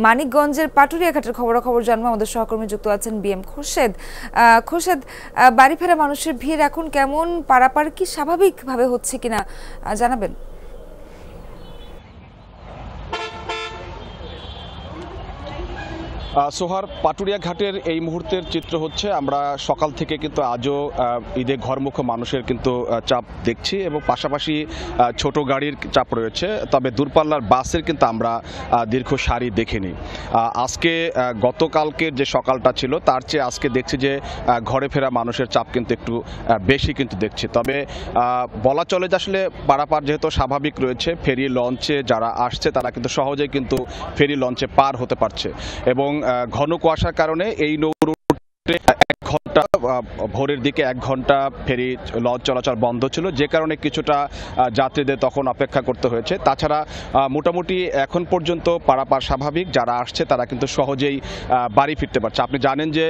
মানিকগঞ্জের পাটুরিয়াঘাটের খবরাখবর জানবো। আমাদের সহকর্মী যুক্ত আছেন বিএম খোরশেদ। খোরশেদ, বাড়ি ফেরা মানুষের ভিড় এখন কেমন? পারাপার কি স্বাভাবিকভাবে হচ্ছে কিনা জানাবেন? সোহার, পাটুরিয়া ঘাটের এই মুহূর্তের চিত্র হচ্ছে আমরা সকাল থেকে কিন্তু আজও ঈদে ঘরমুখো মানুষের কিন্তু চাপ দেখছি এবং পাশাপাশি ছোট গাড়ির চাপ রয়েছে। তবে দূরপাল্লার বাসের কিন্তু আমরা দীর্ঘ সারি দেখিনি। আজকে গতকালকের যে সকালটা ছিল তার চেয়ে আজকে দেখছি যে ঘরে ফেরা মানুষের চাপ কিন্তু একটু বেশি কিন্তু দেখছি। তবে বলা চলে যে আসলে পারাপার যেহেতু স্বাভাবিক রয়েছে, ফেরি লঞ্চে যারা আসছে তারা কিন্তু সহজেই কিন্তু ফেরি লঞ্চে পার হতে পারছে এবং ঘন কুয়াশার কারণে এই নৌরুটে 1 ঘন্টা ভোরের দিকে 1 ঘন্টা ফেরি লঞ্চ চলাচল বন্ধ ছিল, যে কারণে কিছুটা যাত্রীদের তখন অপেক্ষা করতে হয়েছে। তাছাড়া মোটামুটি এখন পর্যন্ত পারাপার স্বাভাবিক, যারা আসছে তারা কিন্তু সহজেই বাড়ি ফিরতে পারছে। আপনি জানেন যে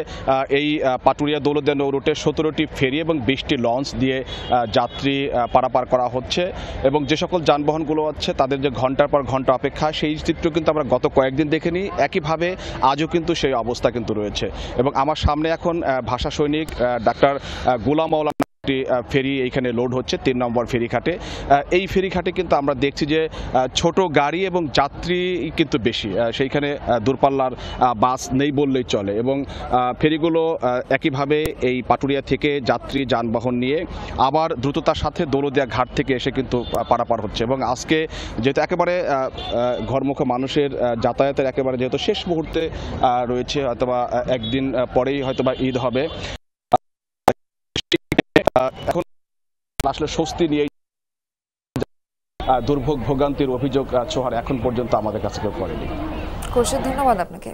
এই পাটুরিয়া দৌলতদিয়া নৌরুটে 17টি ফেরি এবং 20টি লঞ্চ দিয়ে যাত্রী পারাপার করা হচ্ছে এবং যে সকল যানবাহনগুলো আছে তাদের যে ঘন্টার পর ঘন্টা অপেক্ষা, সেই চিত্র কিন্তু আমরা গত কয়েকদিন দেখিনি। একইভাবে আজও কিন্তু সেই অবস্থা কিন্তু রয়েছে এবং আমার সামনে এখন ভাষা সৈনিক ডাক্তার গোলাম মাওলানা ফেরি এইখানে লোড হচ্ছে 3 নম্বর ফেরিঘাটে। এই ফেরিঘাটে কিন্তু আমরা দেখছি যে ছোট গাড়ি এবং যাত্রী কিন্তু বেশি, সেইখানে দূরপাল্লার বাস নেই বললেই চলে এবং ফেরিগুলো একইভাবে এই পাটুরিয়া থেকে যাত্রী যানবাহন নিয়ে আবার দ্রুততার সাথে দৌলতদিয়া ঘাট থেকে এসে কিন্তু পারাপার হচ্ছে এবং আজকে যেহেতু একেবারে ঘরমুখো মানুষের যাতায়াতের একেবারে যেহেতু শেষ মুহূর্তে রয়েছে, হয়তোবা একদিন পরেই হয়তোবা ঈদ হবে, এখন আসলে স্বস্তি নিয়ে দুর্ভোগ ভোগান্তির অভিযোগ ছোহার এখন পর্যন্ত আমাদের কাছে কেউ করেনি। খোরশেদ, ধন্যবাদ আপনাকে।